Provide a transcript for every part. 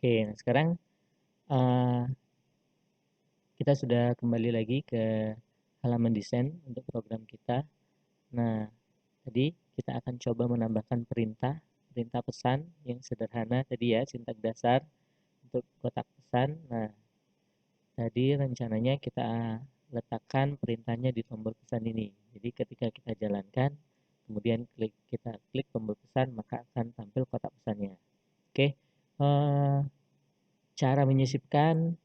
Oke, nah sekarang uh, kita sudah kembali lagi ke halaman desain untuk program kita. Nah, tadi kita akan coba menambahkan perintah pesan yang sederhana tadi ya, sintak dasar untuk kotak pesan. Nah, tadi rencananya kita letakkan perintahnya di tombol pesan ini. Jadi ketika kita jalankan, kemudian kita klik tombol pesan, maka akan tampil kotak pesannya. Oke, cara menyisipkan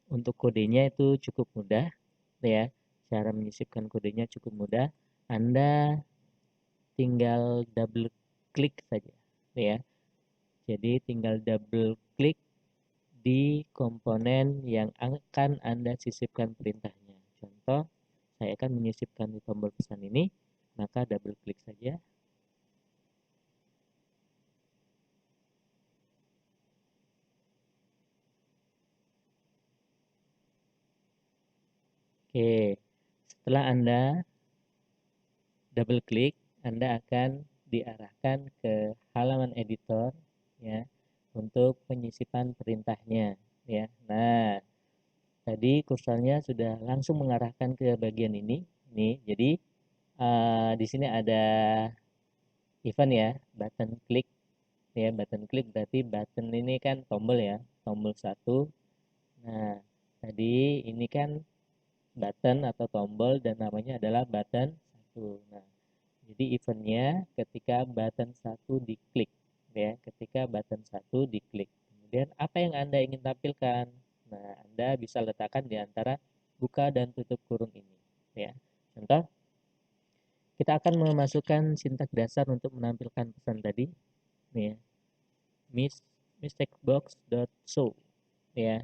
untuk kodenya itu cukup mudah, ya. Cara menyisipkan kodenya cukup mudah. Anda tinggal double klik saja, ya. Jadi tinggal double klik di komponen yang akan Anda sisipkan perintahnya. Contoh, saya akan menyisipkan di tombol pesan ini, maka double klik saja. Oke, setelah Anda double klik, Anda akan diarahkan ke halaman editor ya untuk penyisipan perintahnya ya. Nah, tadi kursornya sudah langsung mengarahkan ke bagian ini. Nih, jadi di sini ada event ya, button klik ya, button klik berarti button ini kan tombol ya, tombol satu. Nah, tadi ini kan button atau tombol dan namanya adalah button satu. Nah, jadi eventnya ketika button satu diklik ya, ketika button satu diklik. Kemudian apa yang Anda ingin tampilkan? Nah, Anda bisa letakkan di antara buka dan tutup kurung ini ya. Contoh, kita akan memasukkan sintak dasar untuk menampilkan pesan tadi nih ya. Mistakebox.show ya.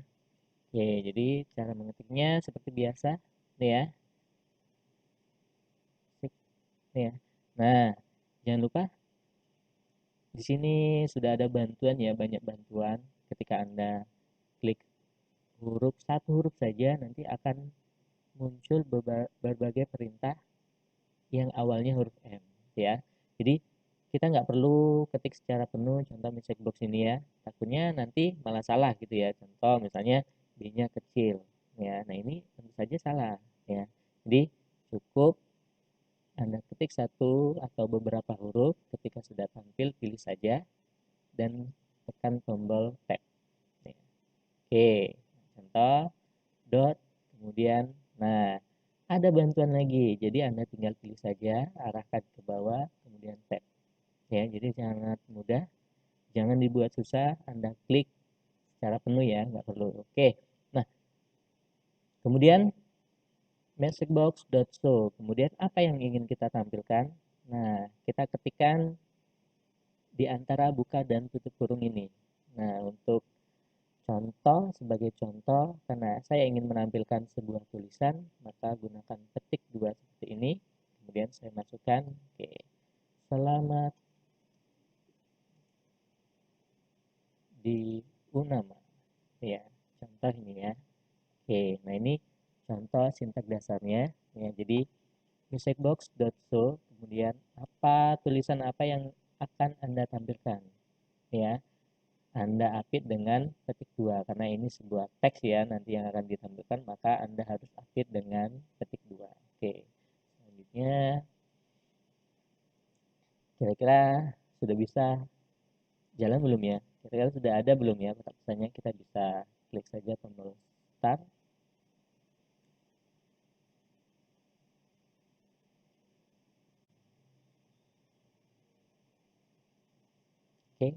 Oke, jadi cara mengetiknya seperti biasa nih ya. Nih ya. Nah, jangan lupa di sini sudah ada bantuan ya, banyak bantuan. Ketika Anda klik satu huruf saja, nanti akan muncul berbagai perintah yang awalnya huruf M ya. Jadi kita nggak perlu ketik secara penuh, contoh mistake box ini ya. Takutnya nanti malah salah gitu ya. Contoh misalnya B-nya kecil ya. Nah, ini tentu saja salah ya. Jadi cukup Anda ketik satu atau beberapa huruf, ketika sudah tampil pilih saja dan tekan tombol tab. Oke, contoh dot kemudian nah ada bantuan lagi. Jadi Anda tinggal pilih saja, arahkan ke bawah kemudian tab. Ya, jadi sangat mudah. Jangan dibuat susah, Anda klik secara penuh ya, nggak perlu. Oke. Nah, kemudian messagebox.show. Kemudian apa yang ingin kita tampilkan? Nah, kita ketikkan di antara buka dan tutup kurung ini. Nah, untuk contoh, sebagai contoh, karena saya ingin menampilkan sebuah tulisan, maka gunakan petik dua seperti ini. Kemudian saya masukkan, oke, selamat di Unama. Ya, contoh ini ya. Oke, nah ini contoh sintak dasarnya. Ya, jadi musicbox.show, kemudian tulisan apa yang akan Anda tampilkan. Ya, Anda apit dengan petik dua karena ini sebuah teks ya nanti yang akan ditampilkan, maka Anda harus apit dengan petik dua. Oke. Selanjutnya kira-kira sudah bisa jalan belum ya? Kira-kira sudah ada belum ya kotak pesannya? Kita bisa klik saja tombol start. Oke.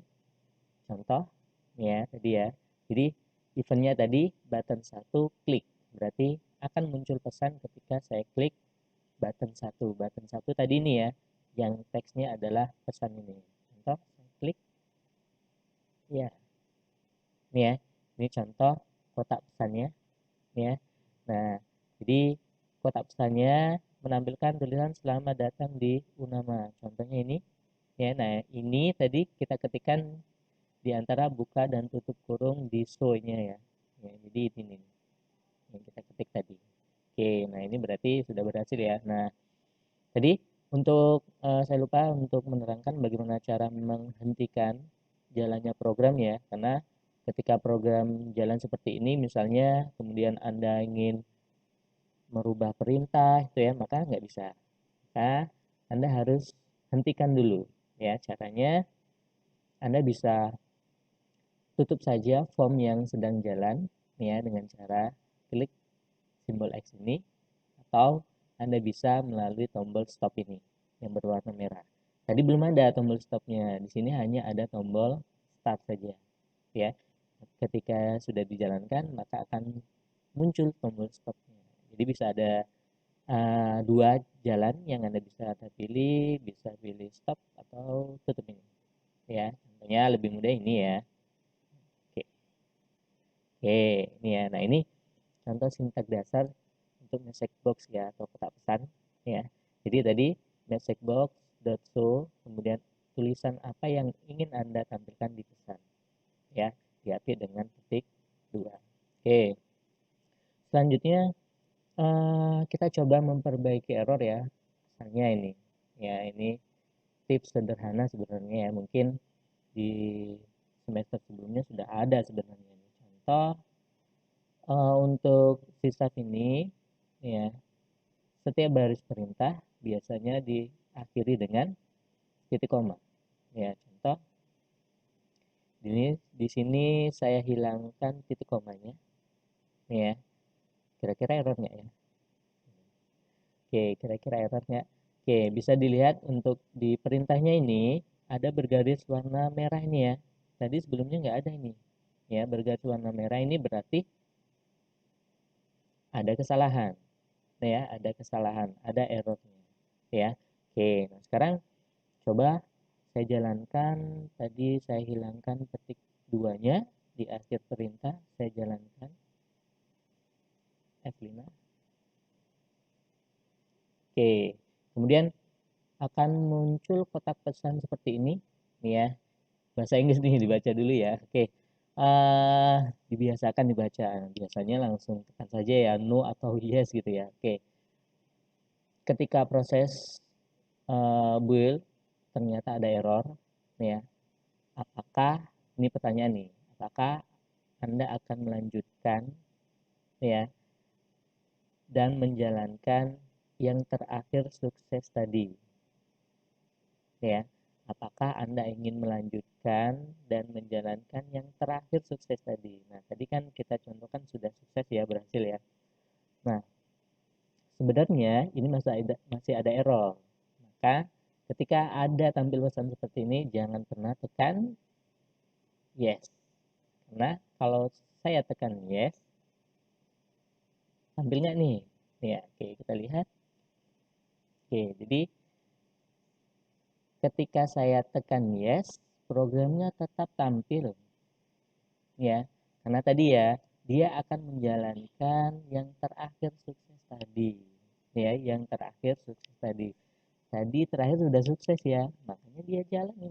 Contoh ya tadi ya. Jadi eventnya tadi button satu klik. Berarti akan muncul pesan ketika saya klik button satu. Button satu tadi ini ya, yang teksnya adalah pesan ini. Contoh, saya klik, ya, ini ya, ini contoh kotak pesannya, ya. Nah, jadi kotak pesannya menampilkan tulisan selamat datang di Unama. Contohnya ini, ya. Nah, ini tadi kita ketikkan di antara buka dan tutup kurung di show-nya ya. Ya, jadi ini nih yang kita ketik tadi. Oke, nah ini berarti sudah berhasil ya. Nah, tadi untuk saya lupa untuk menerangkan bagaimana cara menghentikan jalannya program ya, karena ketika program jalan seperti ini misalnya, kemudian Anda ingin merubah perintah itu ya, maka nggak bisa. Maka Anda harus hentikan dulu ya. Caranya Anda bisa tutup saja form yang sedang jalan ya dengan cara klik simbol X ini, atau Anda bisa melalui tombol stop ini yang berwarna merah. Tadi belum ada tombol stopnya, di sini hanya ada tombol start saja ya. Ketika sudah dijalankan maka akan muncul tombol stopnya. Jadi bisa ada dua jalan yang Anda bisa pilih, bisa pilih stop atau tutup ini ya. Contohnya lebih mudah ini ya. Oke. Oke, ini ya. Nah, ini contoh sintak dasar untuk message box ya, atau kotak pesan ya. Jadi tadi message box dot show, kemudian tulisan apa yang ingin Anda tampilkan di pesan ya, diatur dengan titik 2. Oke. Selanjutnya kita coba memperbaiki error ya. Misalnya ini. Ya, ini tips sederhana sebenarnya ya. Mungkin di semester sebelumnya sudah ada sebenarnya. Contoh untuk sisab ini ya, setiap baris perintah biasanya diakhiri dengan titik koma. Ya, contoh di sini saya hilangkan titik komanya. Ya, kira-kira errornya ya. Oke, kira-kira errornya. Oke, bisa dilihat untuk di perintahnya ini ada bergaris warna merah ini ya. Tadi sebelumnya nggak ada ini. Ya, bergaris warna merah ini berarti ada kesalahan. Ya, ada kesalahan, ada errornya. Ya. Oke, nah sekarang coba saya jalankan. Tadi saya hilangkan petik 2-nya di akhir perintah, saya jalankan F5. Oke, kemudian akan muncul kotak pesan seperti ini ya. Bahasa Inggris nih dibaca dulu ya. Oke. Dibiasakan dibaca. Biasanya langsung tekan saja ya no atau yes gitu ya. Oke. Ketika proses build ternyata ada error ya. Apakah ini pertanyaan nih, apakah Anda akan melanjutkan ya dan menjalankan yang terakhir sukses tadi ya? Apakah Anda ingin melanjutkan dan menjalankan yang terakhir sukses tadi? Nah, tadi kan kita contohkan sudah sukses ya, berhasil ya. Nah, sebenarnya ini masih ada error. Maka ketika ada tampil pesan seperti ini, jangan pernah tekan yes. Karena kalau saya tekan yes, tampil nggak nih? Ya, oke, kita lihat. Oke, jadi ketika saya tekan yes, programnya tetap tampil ya, karena tadi ya dia akan menjalankan yang terakhir sukses tadi ya, yang terakhir sukses tadi terakhir sudah sukses ya, makanya dia jalan nih,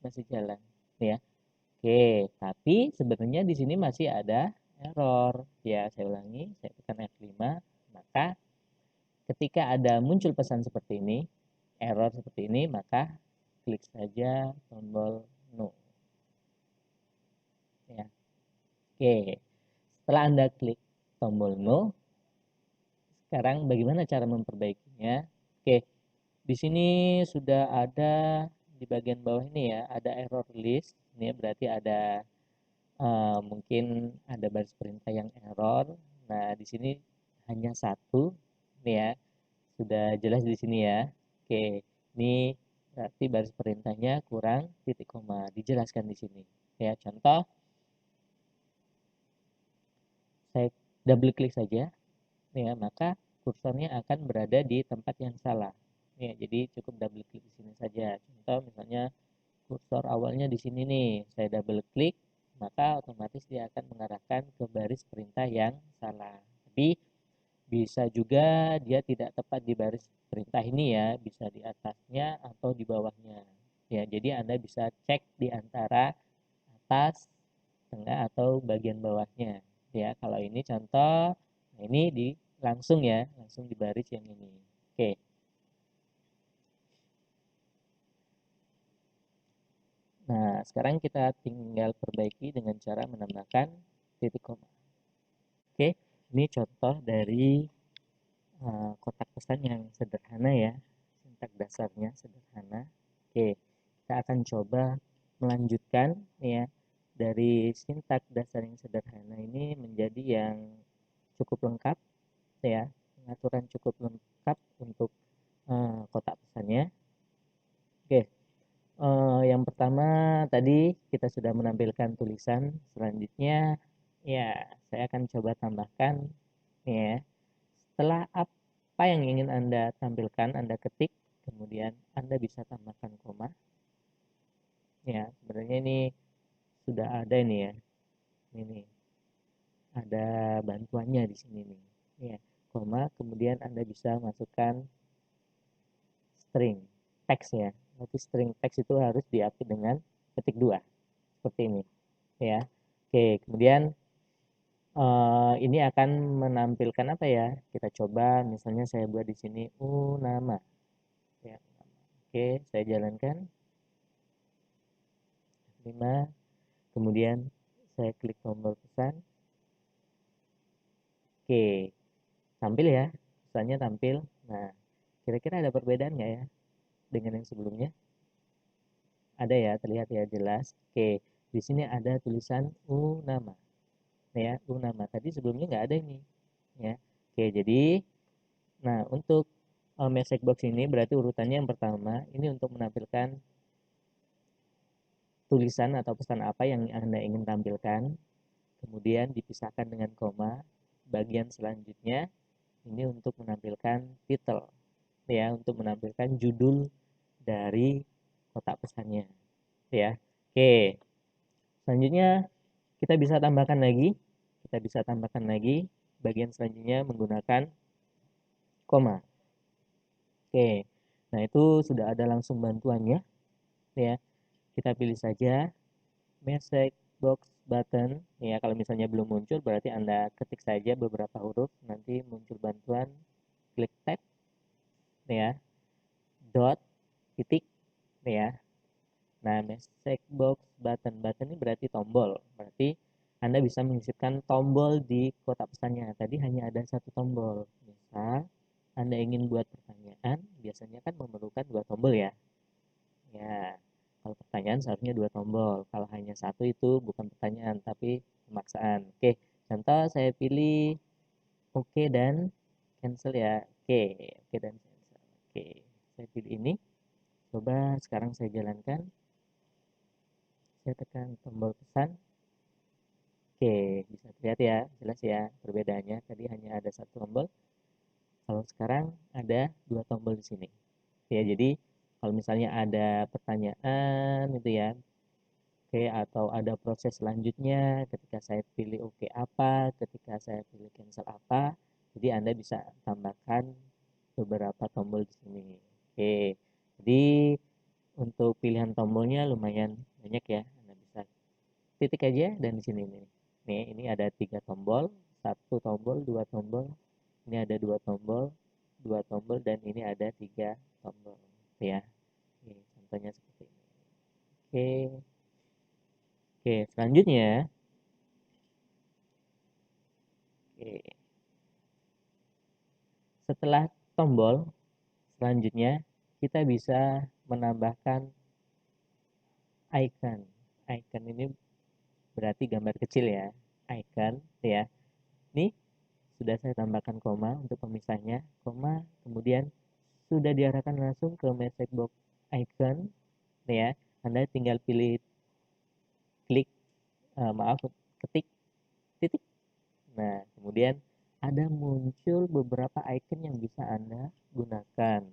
masih jalan ya. Oke, tapi sebenarnya di sini masih ada error ya. Saya ulangi, saya tekan F5, maka ketika ada muncul pesan seperti ini, error seperti ini, maka klik saja tombol no ya. Oke, setelah Anda klik tombol no, sekarang bagaimana cara memperbaikinya? Oke, di sini sudah ada di bagian bawah ini ya, ada error list. Ini berarti ada mungkin ada baris perintah yang error. Nah, di sini hanya satu, nih ya, sudah jelas di sini ya. Oke, ini berarti baris perintahnya kurang titik koma, dijelaskan di sini. Ya, contoh saya double klik saja ya, maka kursornya akan berada di tempat yang salah ya. Jadi cukup double klik di sini saja. Contoh misalnya kursor awalnya di sini nih, saya double klik, maka otomatis dia akan mengarahkan ke baris perintah yang salah. Tapi bisa juga dia tidak tepat di baris perintah ini ya, bisa di atasnya atau di bawahnya ya. Jadi Anda bisa cek di antara atas, tengah, atau bagian bawahnya ya. Kalau ini contoh, nah ini langsung ya, langsung di baris yang ini. Oke. Nah, sekarang kita tinggal perbaiki dengan cara menambahkan titik koma. Oke, ini contoh dari kotak pesan yang sederhana ya. Sintak dasarnya sederhana. Oke, kita akan coba melanjutkan ya dari sintak dasar yang sederhana ini menjadi yang cukup lengkap ya, pengaturan cukup lengkap untuk kotak pesannya. Oke, yang pertama tadi kita sudah menampilkan tulisan, selanjutnya ya saya akan coba tambahkan ya. Setelah apa yang ingin Anda tampilkan, Anda ketik, kemudian Anda bisa tambahkan koma. Ya, sebenarnya ini sudah ada ini ya. Ini ada bantuannya di sini nih. Ya, koma, kemudian Anda bisa masukkan string teks ya. Tapi string teks itu harus diapit dengan ketik 2 seperti ini ya. Oke, kemudian ini akan menampilkan apa ya? Kita coba misalnya saya buat di sini nama ya. Oke, saya jalankan 5, kemudian saya klik tombol pesan. Oke, tampil ya, pesannya tampil. Nah, kira-kira ada perbedaan nggak ya dengan yang sebelumnya? Ada ya, terlihat ya jelas. Oke, di sini ada tulisan nama ya, nama. Tadi sebelumnya nggak ada ini ya. Oke, jadi nah untuk message box ini berarti urutannya yang pertama ini untuk menampilkan tulisan atau pesan apa yang Anda ingin tampilkan, kemudian dipisahkan dengan koma. Bagian selanjutnya ini untuk menampilkan title ya, untuk menampilkan judul dari kotak pesannya ya. Oke, selanjutnya kita bisa tambahkan lagi, bagian selanjutnya menggunakan koma. Oke, nah itu sudah ada langsung bantuannya ya. Kita pilih saja message box button ya. Kalau misalnya belum muncul berarti Anda ketik saja beberapa huruf, nanti muncul bantuan, klik tab ya, dot, titik ya. Nah, message box button ini berarti tombol, berarti Anda bisa menyisipkan tombol di kotak pesannya. Tadi hanya ada satu tombol. Misal Anda ingin buat pertanyaan, biasanya kan memerlukan dua tombol ya. Ya, kalau pertanyaan seharusnya dua tombol. Kalau hanya satu itu bukan pertanyaan, tapi pemaksaan. Oke, contoh saya pilih oke dan cancel ya. Oke dan cancel. Oke, saya pilih ini. Coba sekarang saya jalankan. Saya tekan tombol pesan. Oke, bisa terlihat ya, jelas ya perbedaannya. Tadi hanya ada satu tombol. Kalau sekarang ada dua tombol di sini. Ya, jadi kalau misalnya ada pertanyaan itu ya, oke, atau ada proses selanjutnya ketika saya pilih oke apa, ketika saya pilih cancel apa, jadi Anda bisa tambahkan beberapa tombol di sini. Oke, jadi untuk pilihan tombolnya lumayan banyak ya. Anda bisa titik aja dan di sini nih. Nih, ini ada 3 tombol, satu tombol, dua tombol. Ini ada dua tombol dan ini ada 3 tombol ya. Oke, contohnya seperti ini. Oke. Oke, selanjutnya oke, setelah tombol selanjutnya kita bisa menambahkan icon. Icon ini berarti gambar kecil ya. Icon ya. Ini sudah saya tambahkan koma untuk pemisahnya. Koma kemudian sudah diarahkan langsung ke message box icon ya. Anda tinggal pilih klik maaf ketik titik. Nah, kemudian ada muncul beberapa icon yang bisa Anda gunakan